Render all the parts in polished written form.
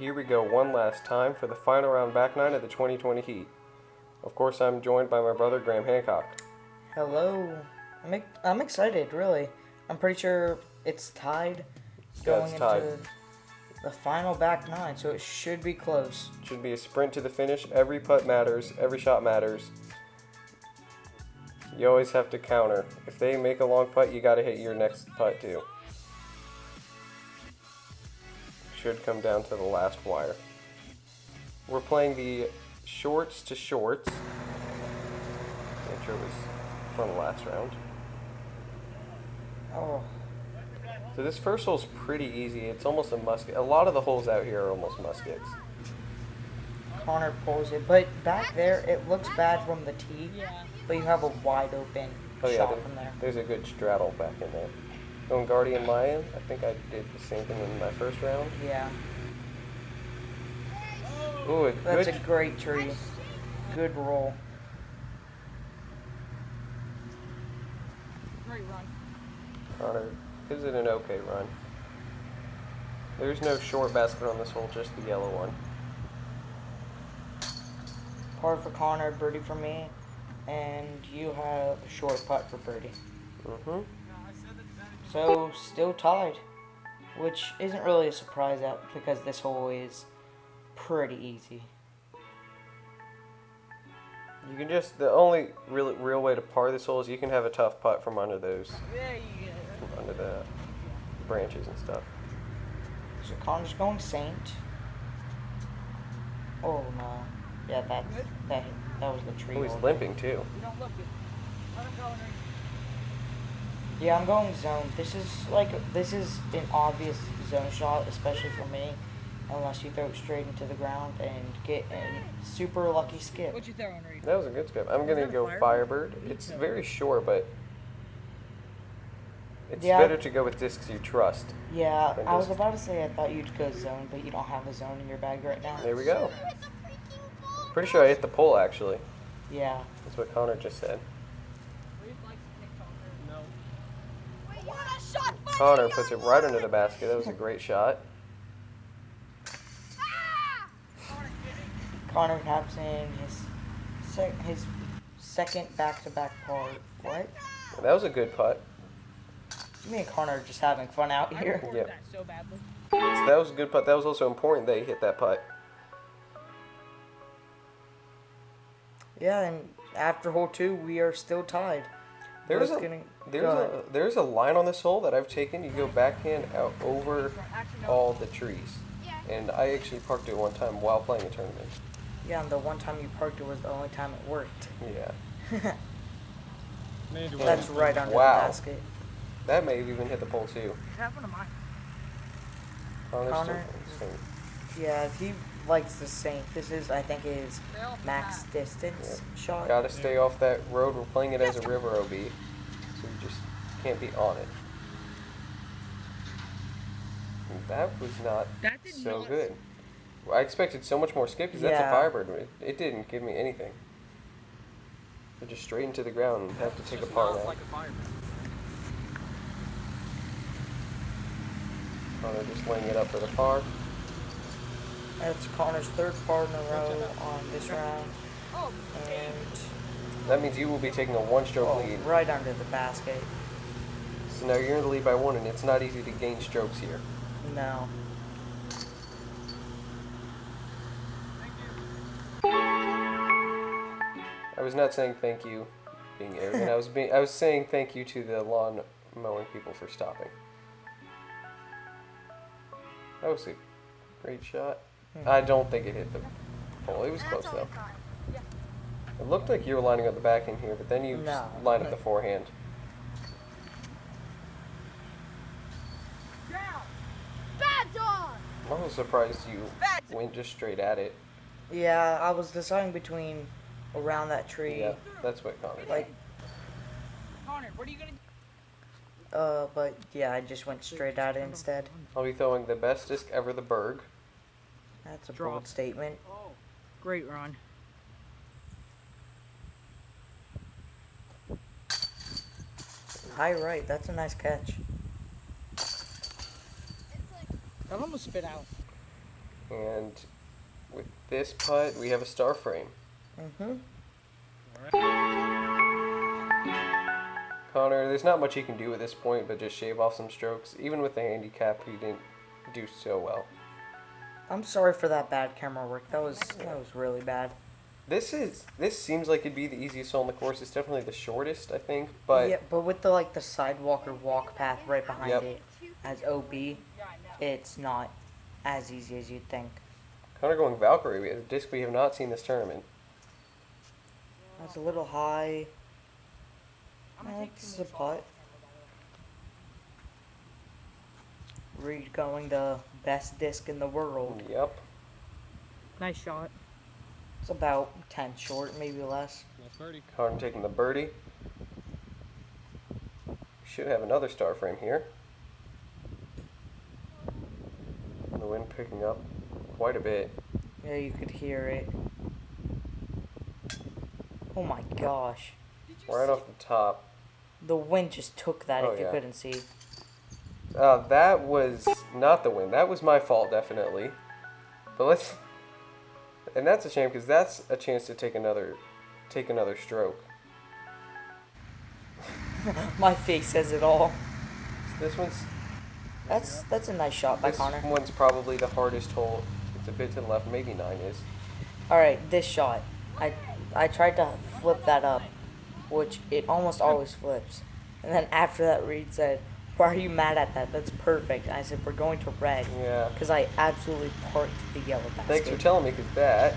here we go one last time for the final round back nine of the 2020 heat. Of course, I'm joined by my brother, Graeme Hancock. Hello. I'm excited, really. I'm pretty sure it's tied going into the final back nine, so it should be close. Should be a sprint to the finish. Every putt matters. Every shot matters. You always have to counter. If they make a long putt, you got to hit your next putt too. Should come down to the last wire. We're playing the shorts to shorts. The intro was from the last round. Oh. So this first hole's pretty easy. It's almost a musket. A lot of the holes out here are almost muskets. Connor pulls it, but back there it looks bad from the tee, but you have a wide open shot from there. There's a good straddle back in there. Going Gaurdian Lion, I think I did the same thing in my first round. Yeah. Ooh, That's a great tree. Good roll. Great run. Connor gives it an okay run. There's no short basket on this hole, just the yellow one. Par for Connor, birdie for me, and you have a short putt for birdie. Mm-hmm. So, still tied, which isn't really a surprise because this hole is pretty easy. You can just, the only real way to par this hole is you can have a tough putt from under those, from under the branches and stuff. So Connor's going Saint. Oh no. Yeah, that was the tree. Oh, he's hole. limping too. You don't look it. Let him go, Henry. Yeah, I'm going zone. This is an obvious zone shot, especially for me, unless you throw it straight into the ground and get a super lucky skip. What'd you throw, Henry? That was a good skip. I'm gonna go Firebird. It's very short, but it's better to go with discs you trust. Yeah, I was about to say I thought you'd go zone, but you don't have a zone in your bag right now. There we go. Pretty sure I hit the pole actually. Yeah. That's what Connor just said. Connor puts it right under the basket. That was a great shot. Connor taps in his second back-to-back par. What? That was a good putt. Me and Connor are just having fun out here. Yeah. So badly. So that was a good putt. That was also important that he hit that putt. Yeah, and after hole 2, we are still tied. There's a line on this hole that I've taken. You go backhand out over all the trees. And I actually parked it one time while playing a tournament. Yeah, and the one time you parked it was the only time it worked. Yeah. That's right under the basket. That may have even hit the pole too. What happened to mine? Connor, yeah, if he likes the Saint, this is, I think, his max distance shot. Gotta stay off that road. We're playing it as a river OB, so you just can't be on it. And that was not so good. I expected so much more skip because that's a Firebird. It didn't give me anything. So just straight into the ground and have to take a par now. Connor just laying it up for the par. That's Connor's third par in a row on this round. And that means you will be taking a one-stroke lead. Right under the basket. So now you're in the lead by 1, and it's not easy to gain strokes here. No. I was not saying thank you, being arrogant. I was saying thank you to the lawn mowing people for stopping. That was a great shot. I don't think it hit the pole. It was close though. It looked like you were lining up the back in here, but then you line up the forehand. I'm also surprised you went just straight at it. Yeah, I was deciding between around that tree. Yeah, that's what Connor did. Connor, what are you gonna do? But yeah, I just went straight at it instead. I'll be throwing the best disc ever, the Berg. That's a bold statement. Oh, great run. High right, that's a nice catch. That almost spit out. And with this putt, we have a star frame. Connor, there's not much he can do at this point but just shave off some strokes. Even with the handicap, he didn't do so well. I'm sorry for that bad camera work. That was really bad. This seems like it'd be the easiest hole on the course. It's definitely the shortest, I think. But yeah, but with the sidewalk or walk path right behind Yep. it as OB, it's not as easy as you'd think. Connor going Valkyrie. We have a disc we have not seen this tournament. That's a little high. That's a putt. Reed going the best disc in the world. Yep. Nice shot. It's about 10 short, maybe less. Connor taking the birdie. Should have another star frame here. The wind picking up quite a bit. Yeah, you could hear it. Oh my gosh. Right off the top. The wind just took that Oh, if you yeah. couldn't see. That was not the wind. That was my fault, definitely. But let's... And that's a shame, because that's a chance to take another stroke. My face says it all. This one's... That's a nice shot by This Connor. one's probably the hardest hole. It's a bit to the left, maybe 9 is. Alright, this shot. I tried to flip that up, which it almost always flips. And then after that, Reed said, "Why are you mad at that? That's perfect." And I said, "We're going to red." Yeah. Because I absolutely parked the yellow basket. Thanks for telling me, because that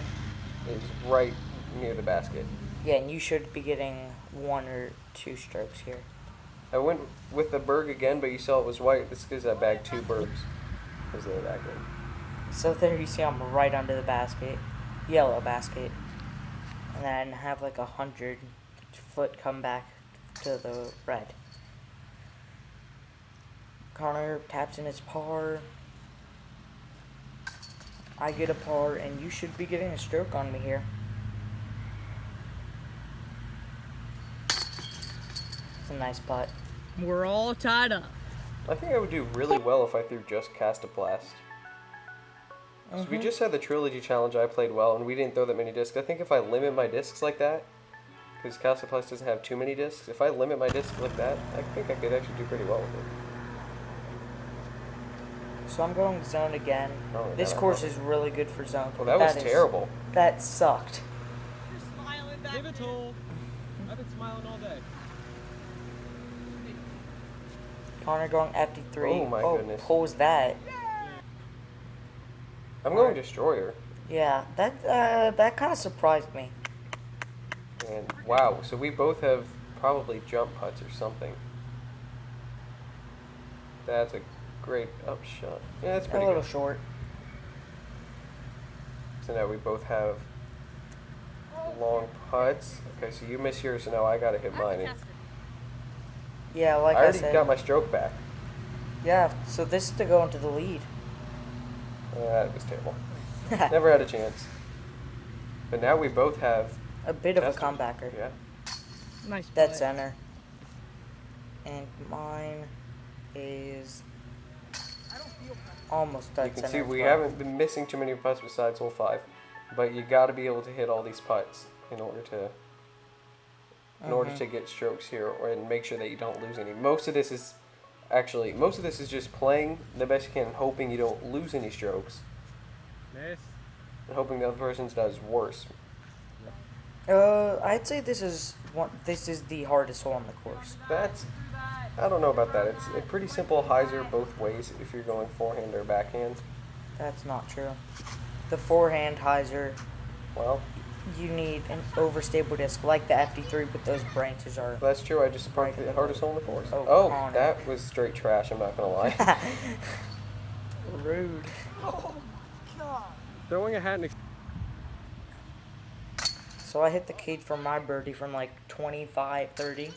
is right near the basket. Yeah, and you should be getting 1 or 2 strokes here. I went with the Berg again, but you saw it was white. This is because I bagged 2 Bergs because they were that good. So there you see I'm right under the basket, yellow basket, and then have like 100-foot comeback to the red. Connor taps in his par. I get a par, and you should be getting a stroke on me here. It's a nice putt. We're all tied up. I think I would do really well if I threw just Cast a Blast. So we just had the Trilogy Challenge. I played well, and we didn't throw that many discs. I think if I limit my discs like that, because Cast a Blast doesn't have too many discs, if I limit my discs like that, I think I could actually do pretty well with it. So I'm going zone again. Oh, This yeah. course is really good for zone. Well, that was terrible. That sucked. You're smiling back Give it there. all. I've been smiling all day. Connor going FD3. Oh, my goodness. Pulls that. I'm going Destroyer. Yeah, that kind of surprised me. And wow, so we both have probably jump putts or something. That's a great upshot. Yeah, that's A pretty little good. short. So now we both have long putts. Okay, so you miss yours, so now I gotta hit mine. Yeah, like I I already said. got my stroke back. Yeah, so this is to go into the lead. That was terrible. Never had a chance. But now we both have A bit of a testers. comebacker. Yeah. Nice Dead play. center. And mine is almost dead You can center. see as we well. haven't been missing too many putts besides hole 5. But you gotta be able to hit all these putts in order to get strokes here and make sure that you don't lose any. Most of this is just playing the best you can and hoping you don't lose any strokes. Miss. And hoping the other person does worse. I'd say this is the hardest hole on the course. I don't know about that. It's a pretty simple hyzer both ways if you're going forehand or backhand. That's not true. The forehand hyzer, Well, you need an overstable disc like the FD3, but those branches are. that's true. I just parked the hardest hole in the course. Oh, Oh, Connor. that was straight trash. I'm not gonna lie. Rude. Throwing a hat and So I hit the cage for my birdie from like 25, 30.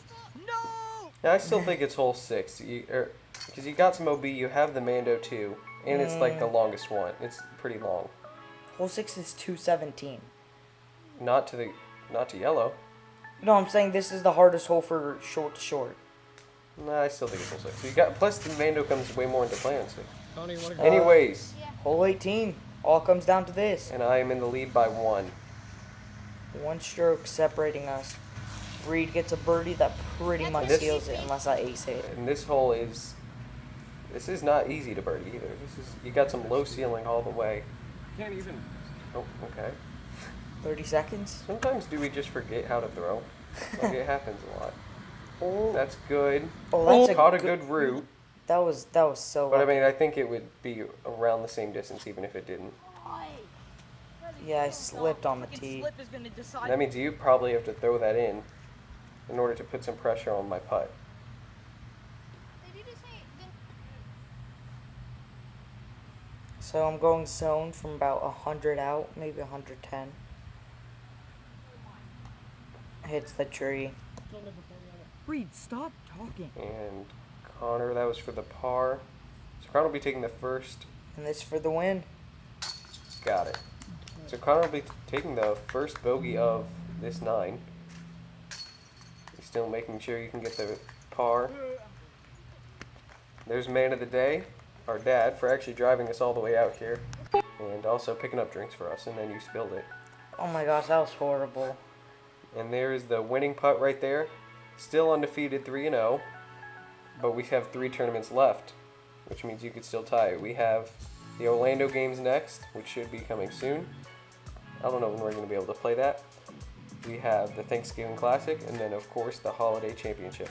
Yeah, I still think it's hole 6. Because you got some OB, you have the Mando too, and it's like the longest one. It's pretty long. Hole 6 is 217. Not to yellow. No, I'm saying this is the hardest hole for short to short. Nah, I still think it's hole 6. So plus the Mando comes way more into play on 6. Tony, you want to go? Anyways, Hole 18. All comes down to this. And I am in the lead by 1. 1 stroke separating us. Reed gets a birdie that pretty much seals it unless I ace it. And this hole is... This is not easy to birdie either. You got some low ceiling all the way. Can't even. Oh, okay. 30 seconds. Sometimes do we just forget how to throw? Like, it happens a lot. Oh, That's good. oh, that's Caught a good route. That was so. But I lucky. mean, I think it would be around the same distance even if it didn't. Yeah, I slipped on the tee. Slip is gonna decide. That means you probably have to throw that in order to put some pressure on my putt. So I'm going zone from about 100 out, maybe 110. Hits the tree. Reed, stop talking. And Connor, that was for the par. So Connor will be taking the first. And this for the win. Got it. So Connor will be taking the first bogey of this 9. He's still making sure you can get the par. There's man of the day, our dad, for actually driving us all the way out here. And also picking up drinks for us, and then you spilled it. Oh my gosh, that was horrible. And there is the winning putt right there. Still undefeated 3-0. But we have 3 tournaments left, which means you could still tie it. We have the Orlando games next, which should be coming soon. I don't know when we're going to be able to play that. We have the Thanksgiving Classic, and then of course the Holiday Championship.